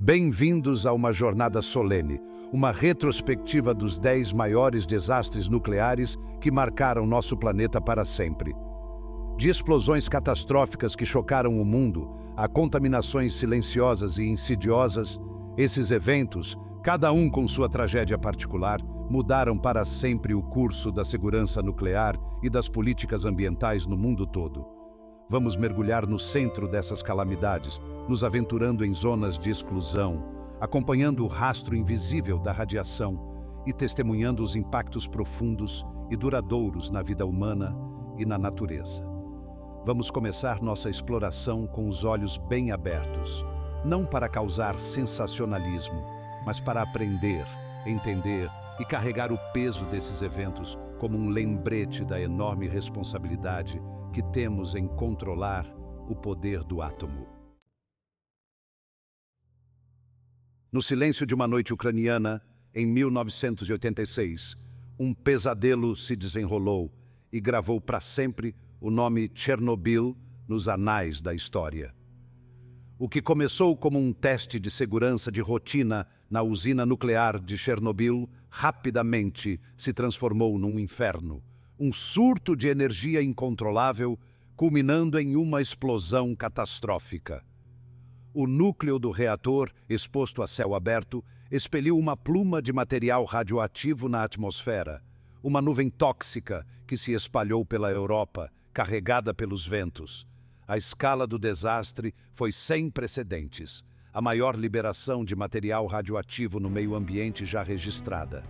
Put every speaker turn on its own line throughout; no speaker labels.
Bem-vindos a uma jornada solene, uma retrospectiva dos 10 maiores desastres nucleares que marcaram nosso planeta para sempre. De explosões catastróficas que chocaram o mundo, a contaminações silenciosas e insidiosas, esses eventos, cada um com sua tragédia particular, mudaram para sempre o curso da segurança nuclear e das políticas ambientais no mundo todo. Vamos mergulhar no centro dessas calamidades, nos aventurando em zonas de exclusão, acompanhando o rastro invisível da radiação e testemunhando os impactos profundos e duradouros na vida humana e na natureza. Vamos começar nossa exploração com os olhos bem abertos, não para causar sensacionalismo, mas para aprender, entender e carregar o peso desses eventos como um lembrete da enorme responsabilidade que temos em controlar o poder do átomo. No silêncio de uma noite ucraniana, em 1986, um pesadelo se desenrolou e gravou para sempre o nome Chernobyl nos anais da história. O que começou como um teste de segurança de rotina na usina nuclear de Chernobyl rapidamente se transformou num inferno, um surto de energia incontrolável, culminando em uma explosão catastrófica. O núcleo do reator, exposto a céu aberto, expeliu uma pluma de material radioativo na atmosfera, uma nuvem tóxica que se espalhou pela Europa, carregada pelos ventos. A escala do desastre foi sem precedentes, a maior liberação de material radioativo no meio ambiente já registrada.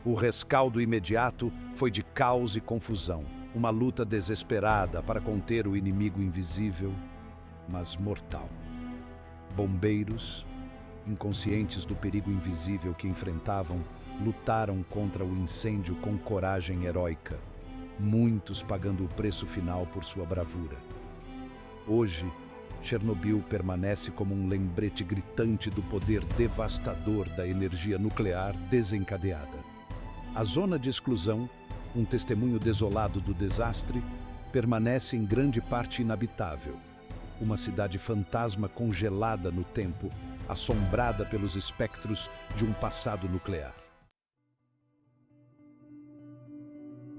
O rescaldo imediato foi de caos e confusão, uma luta desesperada para conter o inimigo invisível, mas mortal. Bombeiros, inconscientes do perigo invisível que enfrentavam, lutaram contra o incêndio com coragem heróica, muitos pagando o preço final por sua bravura. Hoje, Chernobyl permanece como um lembrete gritante do poder devastador da energia nuclear desencadeada. A zona de exclusão, um testemunho desolado do desastre, permanece em grande parte inabitável. Uma cidade fantasma congelada no tempo, assombrada pelos espectros de um passado nuclear.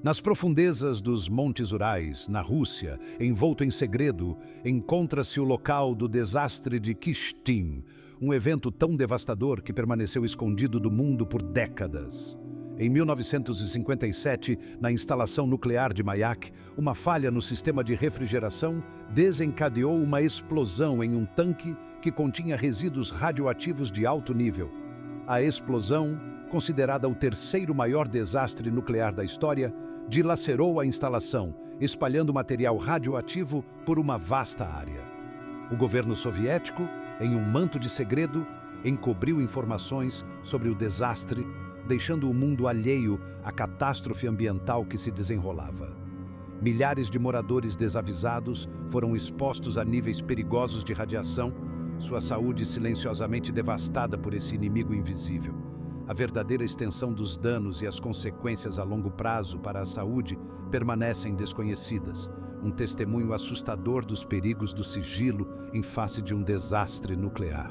Nas profundezas dos Montes Urais, na Rússia, envolto em segredo, encontra-se o local do desastre de Kyshtym, um evento tão devastador que permaneceu escondido do mundo por décadas. Em 1957, na instalação nuclear de Mayak, uma falha no sistema de refrigeração desencadeou uma explosão em um tanque que continha resíduos radioativos de alto nível. A explosão, considerada o terceiro maior desastre nuclear da história, dilacerou a instalação, espalhando material radioativo por uma vasta área. O governo soviético, em um manto de segredo, encobriu informações sobre o desastre, deixando o mundo alheio à catástrofe ambiental que se desenrolava. Milhares de moradores desavisados foram expostos a níveis perigosos de radiação, sua saúde silenciosamente devastada por esse inimigo invisível. A verdadeira extensão dos danos e as consequências a longo prazo para a saúde permanecem desconhecidas, um testemunho assustador dos perigos do sigilo em face de um desastre nuclear.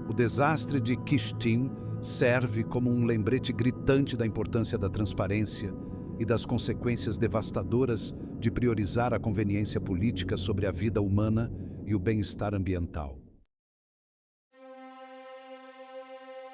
O desastre de Kyshtym serve como um lembrete gritante da importância da transparência e das consequências devastadoras de priorizar a conveniência política sobre a vida humana e o bem-estar ambiental.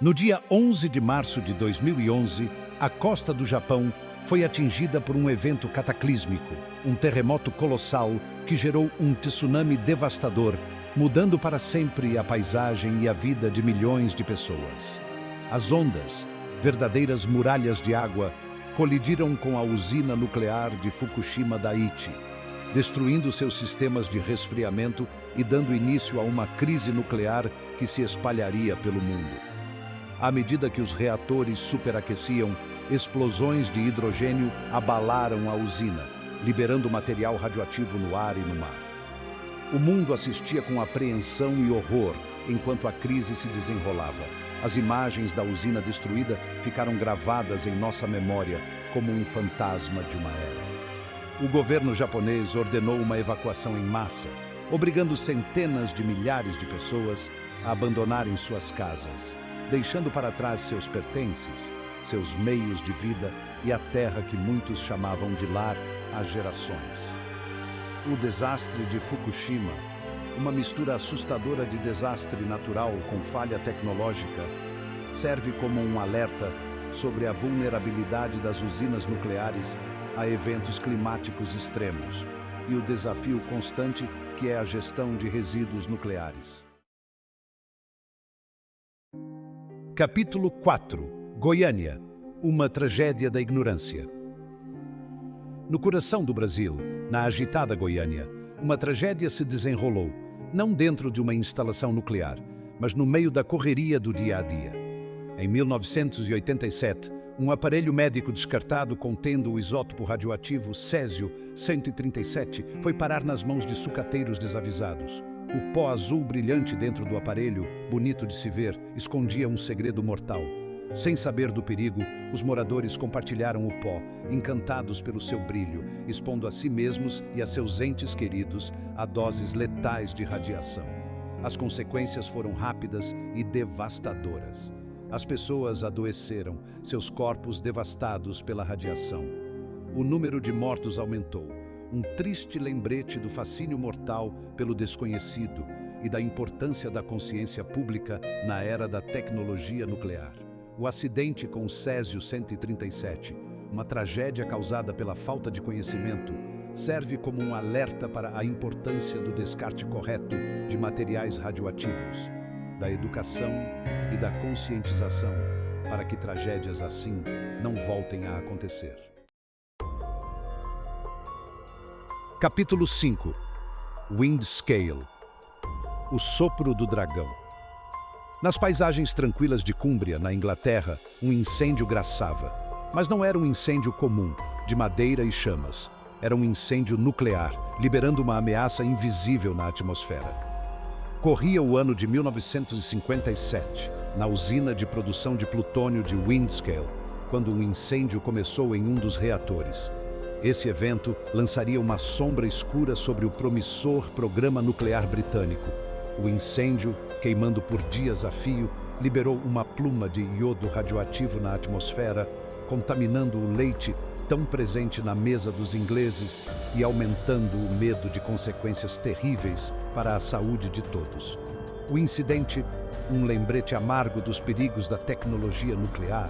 No dia 11 de março de 2011, a costa do Japão foi atingida por um evento cataclísmico, um terremoto colossal que gerou um tsunami devastador, mudando para sempre a paisagem e a vida de milhões de pessoas. As ondas, verdadeiras muralhas de água, colidiram com a usina nuclear de Fukushima Daiichi, destruindo seus sistemas de resfriamento e dando início a uma crise nuclear que se espalharia pelo mundo. À medida que os reatores superaqueciam, explosões de hidrogênio abalaram a usina, liberando material radioativo no ar e no mar. O mundo assistia com apreensão e horror enquanto a crise se desenrolava. As imagens da usina destruída ficaram gravadas em nossa memória como um fantasma de uma era. O governo japonês ordenou uma evacuação em massa, obrigando centenas de milhares de pessoas a abandonarem suas casas, deixando para trás seus pertences, seus meios de vida e a terra que muitos chamavam de lar há gerações. O desastre de Fukushima, uma mistura assustadora de desastre natural com falha tecnológica, serve como um alerta sobre a vulnerabilidade das usinas nucleares a eventos climáticos extremos e o desafio constante que é a gestão de resíduos nucleares. Capítulo 4. Goiânia, uma tragédia da ignorância. No coração do Brasil, na agitada Goiânia, uma tragédia se desenrolou, não dentro de uma instalação nuclear, mas no meio da correria do dia a dia. Em 1987, um aparelho médico descartado contendo o isótopo radioativo Césio-137 foi parar nas mãos de sucateiros desavisados. O pó azul brilhante dentro do aparelho, bonito de se ver, escondia um segredo mortal. Sem saber do perigo, os moradores compartilharam o pó, encantados pelo seu brilho, expondo a si mesmos e a seus entes queridos a doses letais de radiação. As consequências foram rápidas e devastadoras. As pessoas adoeceram, seus corpos devastados pela radiação. O número de mortos aumentou, um triste lembrete do fascínio mortal pelo desconhecido e da importância da consciência pública na era da tecnologia nuclear. O acidente com o Césio-137, uma tragédia causada pela falta de conhecimento, serve como um alerta para a importância do descarte correto de materiais radioativos, da educação e da conscientização para que tragédias assim não voltem a acontecer. Capítulo 5. Windscale. O sopro do dragão. Nas paisagens tranquilas de Cúmbria, na Inglaterra, um incêndio graçava. Mas não era um incêndio comum, de madeira e chamas. Era um incêndio nuclear, liberando uma ameaça invisível na atmosfera. Corria o ano de 1957, na usina de produção de plutônio de Windscale, quando um incêndio começou em um dos reatores. Esse evento lançaria uma sombra escura sobre o promissor programa nuclear britânico. O incêndio, queimando por dias a fio, liberou uma pluma de iodo radioativo na atmosfera, contaminando o leite tão presente na mesa dos ingleses e aumentando o medo de consequências terríveis para a saúde de todos. O incidente, um lembrete amargo dos perigos da tecnologia nuclear,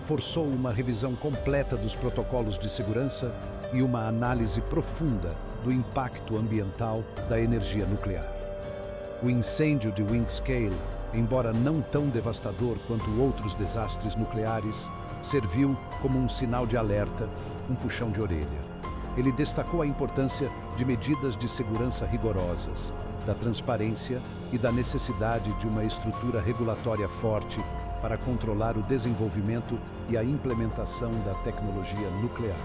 forçou uma revisão completa dos protocolos de segurança e uma análise profunda do impacto ambiental da energia nuclear. O incêndio de Windscale, embora não tão devastador quanto outros desastres nucleares, serviu como um sinal de alerta, um puxão de orelha. Ele destacou a importância de medidas de segurança rigorosas, da transparência e da necessidade de uma estrutura regulatória forte para controlar o desenvolvimento e a implementação da tecnologia nuclear.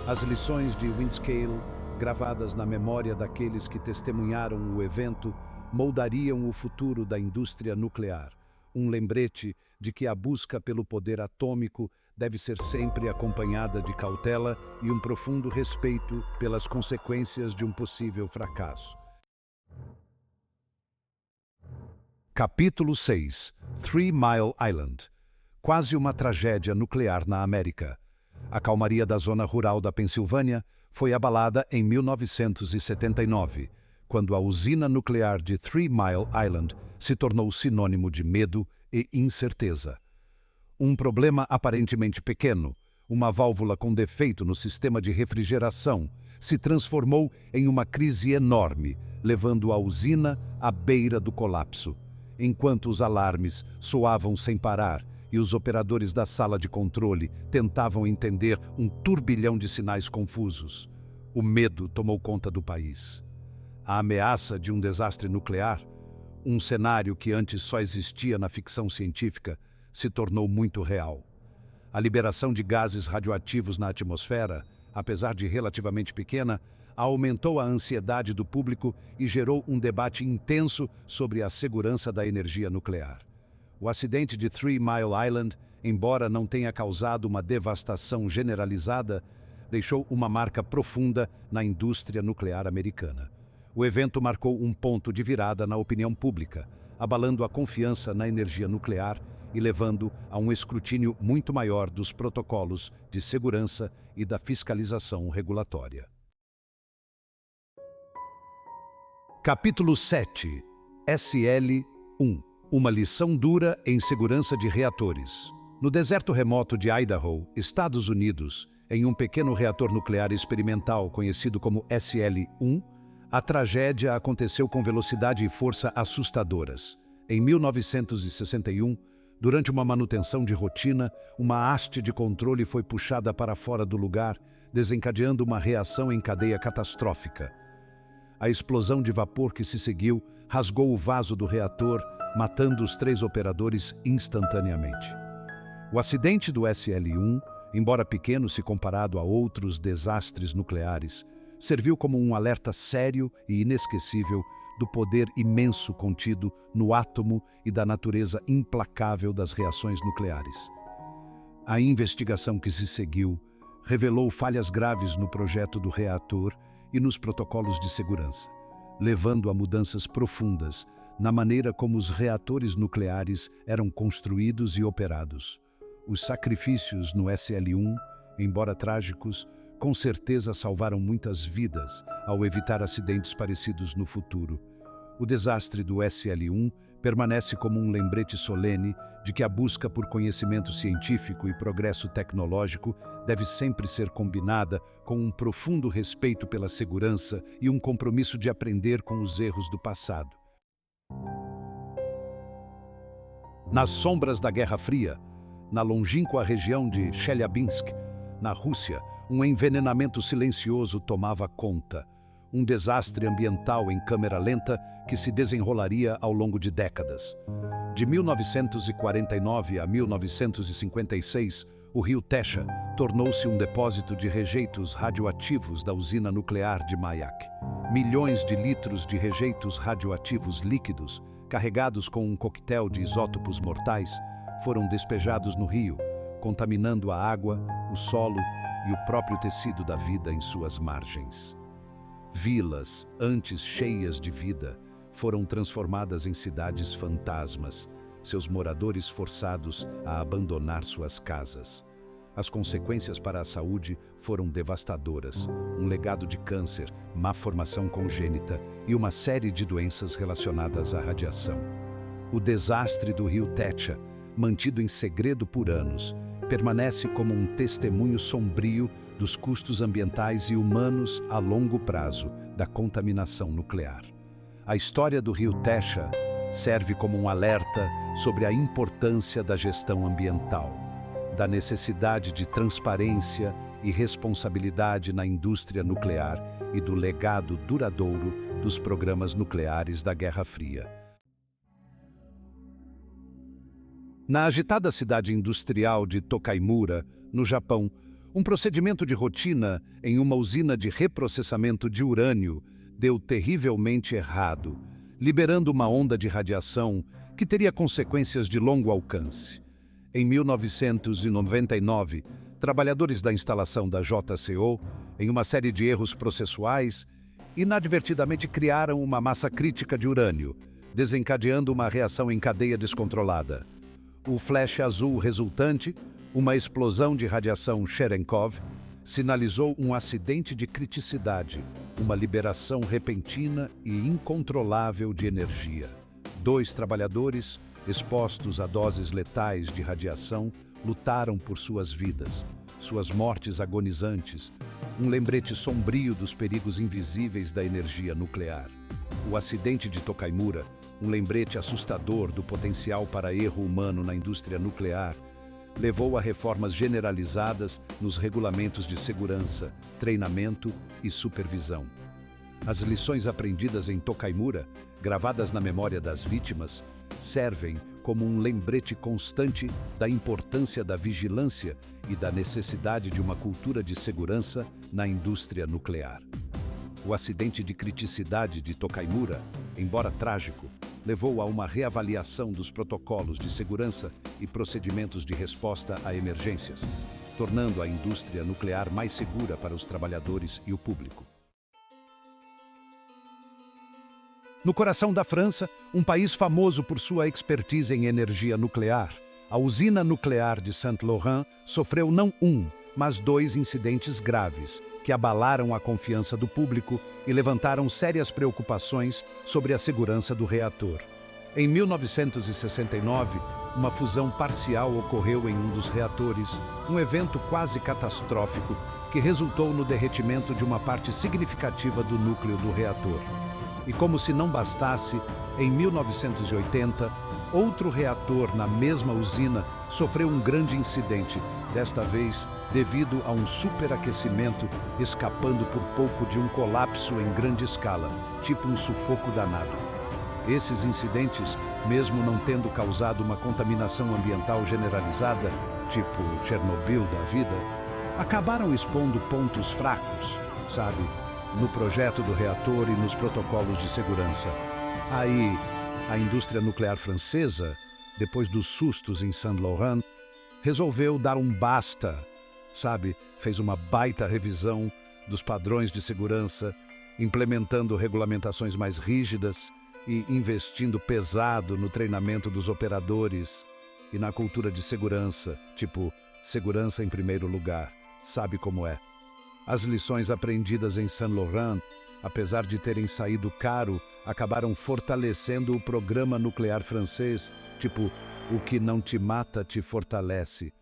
As lições de Windscale, gravadas na memória daqueles que testemunharam o evento, moldariam o futuro da indústria nuclear. Um lembrete de que a busca pelo poder atômico deve ser sempre acompanhada de cautela e um profundo respeito pelas consequências de um possível fracasso. Capítulo 6. Three Mile Island. Quase uma tragédia nuclear na América. A calmaria da zona rural da Pensilvânia foi abalada em 1979, quando a usina nuclear de Three Mile Island se tornou sinônimo de medo e incerteza. Um problema aparentemente pequeno, uma válvula com defeito no sistema de refrigeração, se transformou em uma crise enorme, levando a usina à beira do colapso. Enquanto os alarmes soavam sem parar e os operadores da sala de controle tentavam entender um turbilhão de sinais confusos, o medo tomou conta do país. A ameaça de um desastre nuclear, um cenário que antes só existia na ficção científica, se tornou muito real. A liberação de gases radioativos na atmosfera, apesar de relativamente pequena, aumentou a ansiedade do público e gerou um debate intenso sobre a segurança da energia nuclear. O acidente de Three Mile Island, embora não tenha causado uma devastação generalizada, deixou uma marca profunda na indústria nuclear americana. O evento marcou um ponto de virada na opinião pública. abalando a confiança na energia nuclear e levando a um escrutínio muito maior dos protocolos de segurança e da fiscalização regulatória. Capítulo 7. SL-1. Uma lição dura em segurança de reatores. No deserto remoto de Idaho, Estados Unidos, em um pequeno reator nuclear experimental conhecido como SL-1, a tragédia aconteceu com velocidade e força assustadoras. Em 1961, durante uma manutenção de rotina, uma haste de controle foi puxada para fora do lugar, desencadeando uma reação em cadeia catastrófica. A explosão de vapor que se seguiu rasgou o vaso do reator, matando os 3 operadores instantaneamente. O acidente do SL-1, embora pequeno se comparado a outros desastres nucleares, serviu como um alerta sério e inesquecível do poder imenso contido no átomo e da natureza implacável das reações nucleares. A investigação que se seguiu revelou falhas graves no projeto do reator e nos protocolos de segurança, levando a mudanças profundas na maneira como os reatores nucleares eram construídos e operados. Os sacrifícios no SL-1, embora trágicos, com certeza salvaram muitas vidas ao evitar acidentes parecidos no futuro. O desastre do SL-1 permanece como um lembrete solene de que a busca por conhecimento científico e progresso tecnológico deve sempre ser combinada com um profundo respeito pela segurança e um compromisso de aprender com os erros do passado. Nas sombras da Guerra Fria, na longínqua região de Chelyabinsk, na Rússia, um envenenamento silencioso tomava conta. Um desastre ambiental em câmera lenta que se desenrolaria ao longo de décadas. De 1949 a 1956, o rio Tesha tornou-se um depósito de rejeitos radioativos da usina nuclear de Mayak. Milhões de litros de rejeitos radioativos líquidos, carregados com um coquetel de isótopos mortais, foram despejados no rio, contaminando a água, o solo e o próprio tecido da vida em suas margens. Vilas, antes cheias de vida, foram transformadas em cidades fantasmas, seus moradores forçados a abandonar suas casas. As consequências para a saúde foram devastadoras, um legado de câncer, má formação congênita e uma série de doenças relacionadas à radiação. O desastre do rio Tesha, mantido em segredo por anos, permanece como um testemunho sombrio dos custos ambientais e humanos a longo prazo da contaminação nuclear. A história do rio Tesha serve como um alerta sobre a importância da gestão ambiental, da necessidade de transparência e responsabilidade na indústria nuclear e do legado duradouro dos programas nucleares da Guerra Fria. Na agitada cidade industrial de Tokaimura, no Japão, um procedimento de rotina em uma usina de reprocessamento de urânio deu terrivelmente errado, liberando uma onda de radiação que teria consequências de longo alcance. Em 1999, trabalhadores da instalação da JCO, em uma série de erros processuais, inadvertidamente criaram uma massa crítica de urânio, desencadeando uma reação em cadeia descontrolada. O flash azul resultante, uma explosão de radiação Cherenkov, sinalizou um acidente de criticidade, uma liberação repentina e incontrolável de energia. 2 trabalhadores, expostos a doses letais de radiação, lutaram por suas vidas, suas mortes agonizantes, um lembrete sombrio dos perigos invisíveis da energia nuclear. O acidente de Tokaimura, um lembrete assustador do potencial para erro humano na indústria nuclear, levou a reformas generalizadas nos regulamentos de segurança, treinamento e supervisão. As lições aprendidas em Tokaimura, gravadas na memória das vítimas, servem como um lembrete constante da importância da vigilância e da necessidade de uma cultura de segurança na indústria nuclear. O acidente de criticidade de Tokaimura, embora trágico, levou a uma reavaliação dos protocolos de segurança e procedimentos de resposta a emergências, tornando a indústria nuclear mais segura para os trabalhadores e o público. No coração da França, um país famoso por sua expertise em energia nuclear, a usina nuclear de Saint-Laurent sofreu não um, mas dois incidentes graves, que abalaram a confiança do público e levantaram sérias preocupações sobre a segurança do reator. Em 1969, uma fusão parcial ocorreu em um dos reatores, um evento quase catastrófico que resultou no derretimento de uma parte significativa do núcleo do reator. E como se não bastasse, em 1980, outro reator na mesma usina sofreu um grande incidente, desta vez devido a um superaquecimento, escapando por pouco de um colapso em grande escala, tipo um sufoco danado. Esses incidentes, mesmo não tendo causado uma contaminação ambiental generalizada, tipo Chernobyl da vida, acabaram expondo pontos fracos, sabe, no projeto do reator e nos protocolos de segurança. Aí, a indústria nuclear francesa, depois dos sustos em Saint-Laurent, resolveu dar um basta, sabe? Fez uma baita revisão dos padrões de segurança, implementando regulamentações mais rígidas e investindo pesado no treinamento dos operadores e na cultura de segurança, tipo, segurança em primeiro lugar, sabe como é. As lições aprendidas em Saint-Laurent, apesar de terem saído caro, acabaram fortalecendo o programa nuclear francês, tipo, o que não te mata te fortalece.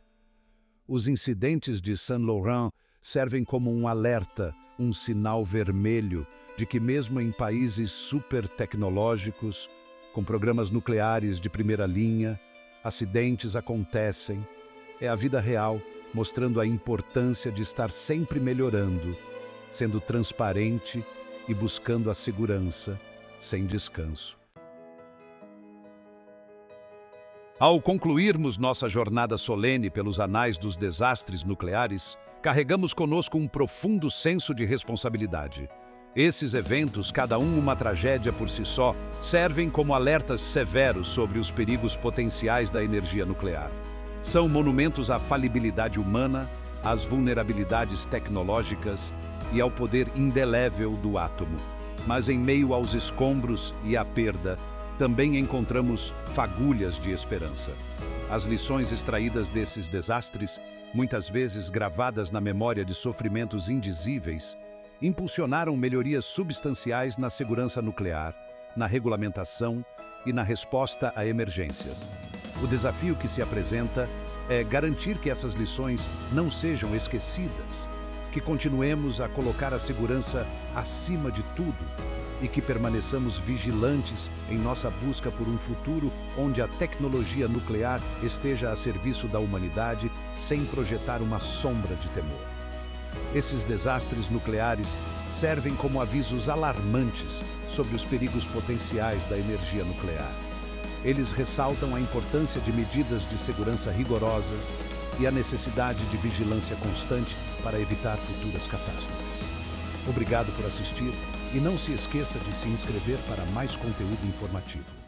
Os incidentes de Saint-Laurent servem como um alerta, um sinal vermelho de que mesmo em países super tecnológicos, com programas nucleares de primeira linha, acidentes acontecem. É a vida real, mostrando a importância de estar sempre melhorando, sendo transparente e buscando a segurança sem descanso. Ao concluirmos nossa jornada solene pelos anais dos desastres nucleares, carregamos conosco um profundo senso de responsabilidade. Esses eventos, cada um uma tragédia por si só, servem como alertas severos sobre os perigos potenciais da energia nuclear. São monumentos à falibilidade humana, às vulnerabilidades tecnológicas e ao poder indelével do átomo. Mas em meio aos escombros e à perda, também encontramos fagulhas de esperança. As lições extraídas desses desastres, muitas vezes gravadas na memória de sofrimentos indizíveis, impulsionaram melhorias substanciais na segurança nuclear, na regulamentação e na resposta a emergências. O desafio que se apresenta é garantir que essas lições não sejam esquecidas, que continuemos a colocar a segurança acima de tudo e que permaneçamos vigilantes em nossa busca por um futuro onde a tecnologia nuclear esteja a serviço da humanidade sem projetar uma sombra de temor. Esses desastres nucleares servem como avisos alarmantes sobre os perigos potenciais da energia nuclear. Eles ressaltam a importância de medidas de segurança rigorosas e a necessidade de vigilância constante para evitar futuras catástrofes. Obrigado por assistir e não se esqueça de se inscrever para mais conteúdo informativo.